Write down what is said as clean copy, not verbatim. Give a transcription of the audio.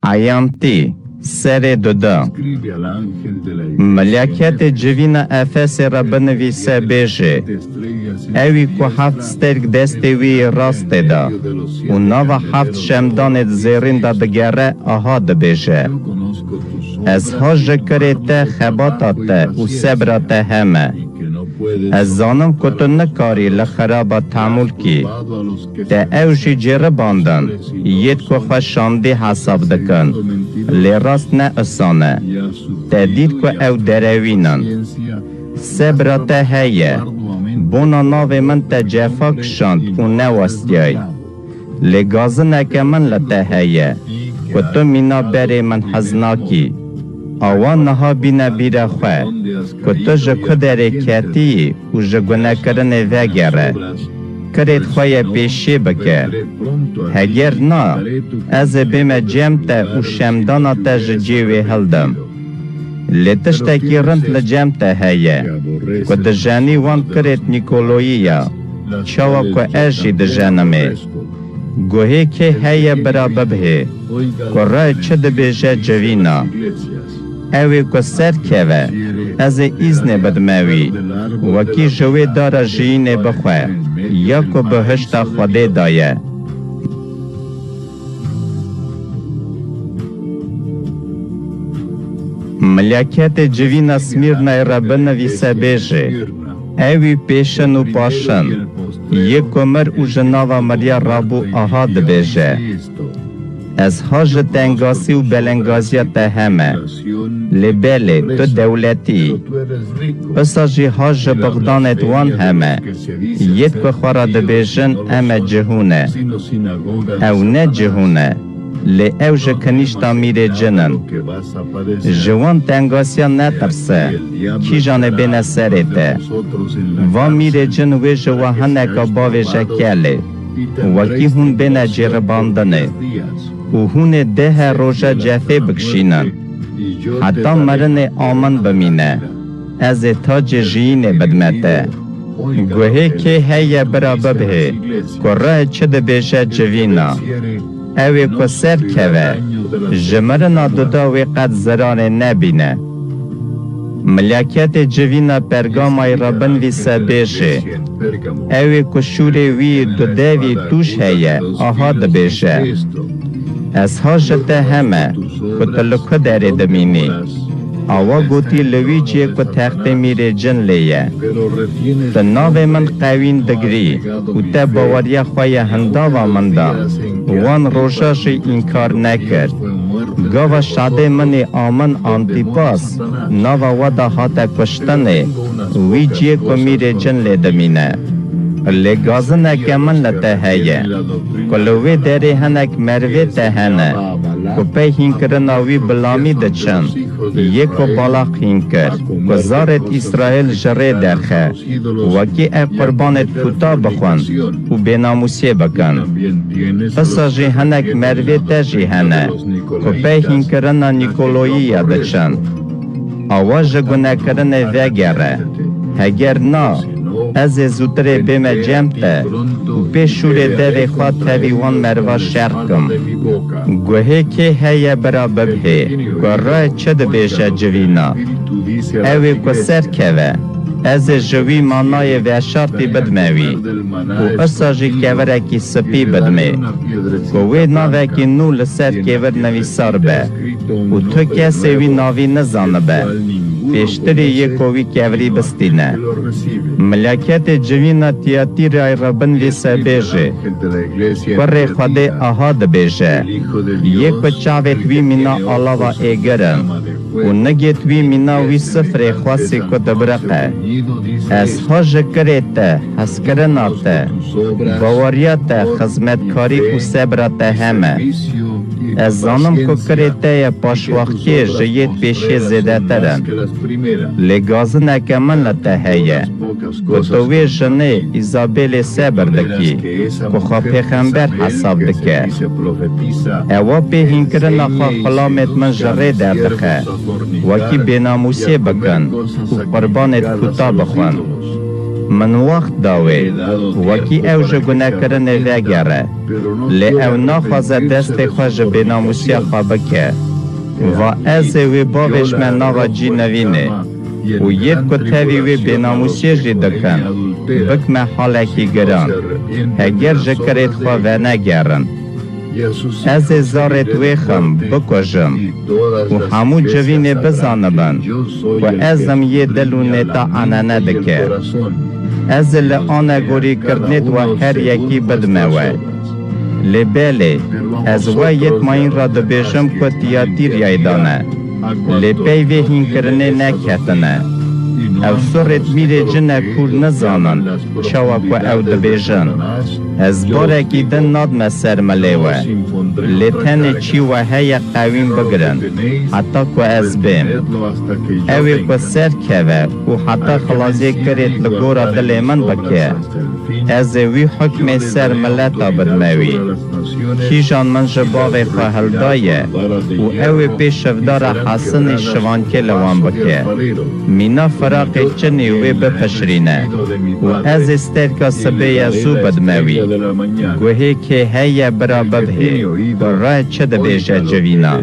عیانتی سر ددا ملکت جوین افس را بنویسه بیجه اوی که هفت سترگ دستی وی راست دا و نو هفت شمدانت زیرین دا دگره آها دا بیجه از ها جکره تا خباتا تا و سبرا تا همه از زانم که تو نکاری لخرابا تعمل کی تا اوشی جره باندن ید که خوش شانده حساب دکن لی راست نه اسانه تا دید که او دروینن سبرا تا هیه بونا ناو من تا جفا کشاند و نواستیای لی گازنه که من لتا هیه که تو مینا بری من حزناکی آوان نها بینا بیره خواه که تو جکو داره کتی و جگونه کرنه وگره کرید خواه پیشی بکه هگر نا از بیم جمتا و شمدانا تا جیوی هلدم لیتشتا کی رند لجمتا هیه که دجانی وان کرید نیکولوییا چاوا که اشی دجانمه گوهی که هیه برا ببه که رای چه دبیجه جوینا اوی که سر که از ایزن بدموی وکی جوی داره جین بخواه یا که بهشت خوده دایه ملکت جوین سمیرنای را بنویسه بیجه اوی پیشن و پاشن یک کمر و جناوا مریا رابو آها دبیجه از هاج تنگاسی و بلنگازیت همه لبله تو دولتی پساجی هاج بغدانت وان همه ید که خورا دبیجن اما جهونه او نه جهونه لی او جکنیشتا میره جنن جوان تنگاسیان نترسه کی جانه بین سرته و میره جن و جوهنکا باوی جکیله وکی هون بین جرباندنه و هون ده روژا جفه بکشینن حتی مرن آمن بمینه از تاج جین بدمته گوهی که هیه برا ببه که راه چه ده بیشه جوینا اوی که سر که جمرنا دوداوی قد زران نبینه ملکت جوینا پرگامای را بنویسه بیشه اوی که شوری وی دوداوی توش هیه آها ده بیشه از هاجت همه که تلکه داره دمینی آوا گوتی لویجی که تخت میره جن لیه تناو من قوین دگری و تا باوریا خواه هنداوا مندا وان روشاش انکار نکرد گاوا شاده من آمن آنتیپاس ناوا ودا حاتا کشتنه ویجی که میره جن لی دمینه لی گازنه که من لطه هیه کلوی داره هنک مروی ته هنه که پی هینکرناوی بلامی دچن یکو بالا هینکر که زارت اسرائیل جره درخه وکی ای قربانت کتا بخون و بیناموسی بکن پسا جی هنک مروی ته جی هنه که پی هینکرنا نیکولویی دچن آواز گناه کرنه وگره هگر نا از زودره بیم جمته و پیشور دوی خواه تاویوان مروا شرکم گوهی که هیه برا ببه که رای چه دبیشه جوینا اوی که سر که از جوی مانای و شرطی بدموی و اساجی کوره کی سپی بدمه گوی ناوه کی نول سر کور نویسار به و تو کسی وی ناوی نزانه به پیشتری یکوی کوری بستینه ملکت جوینا تیاتیر ای را بنویسه بیجه کره خوده آها دبیجه یک بچاوت وی مینا آلاوا ایگرن و نگیت وی مینا وی سفر خواسی که دبرقه از هاج کرده هسکرناته باوریات خزمتکاری و صبرات همه از زانم که کرده پاشوختی جیت پیشی زیده ترن لگاز نکمن لطه هیه که توی جنه ایزابیل صبر دکی که خواه پیغمبر حساب دکه اوا پیهین کرن خواه خلامت من جره دردخه وکی بیناموسی بکن و قربانت کتا بخون من وقت داوی وکی او جگونه کرنه وگره لی او نخوازه دست خوش بیناموسی خوابکه و از وی باوش من ناوا جی نوینه و یک کتوی وی بیناموسی جی دکن بکمه حالکی گران هگر جکرت خواه و نگرن از زارت ویخم بکجم و همو جوینه بزانبن و ازم یه دلونه تا آنانه دکه از لآنه گوری کردنید و هر یکی بدموه لباله از وایت ماین را دبیشم کتیا دیر یایدانه لپی ویهین کرنه نکتنه او سرت میره جنه کور نزانن چوا که او دبیجن از بارکی دن نادم سر ملیوه لیتن چی و هی قویم بگرن حتی که از بیم اوی که سر که و حتی خلاصی کرد لگورا دل من بکه از وی حکم سر ملتا بدموی کیجان من جباوی خواهل دایه و اوی پیش شفدار حسن شوانکه لوان بکه مینا فراق چنی وی بپشرینه و از استرکا سبی ازو بدموی گوهی که هی برا ببهی و رای چه دبیجه جوینا.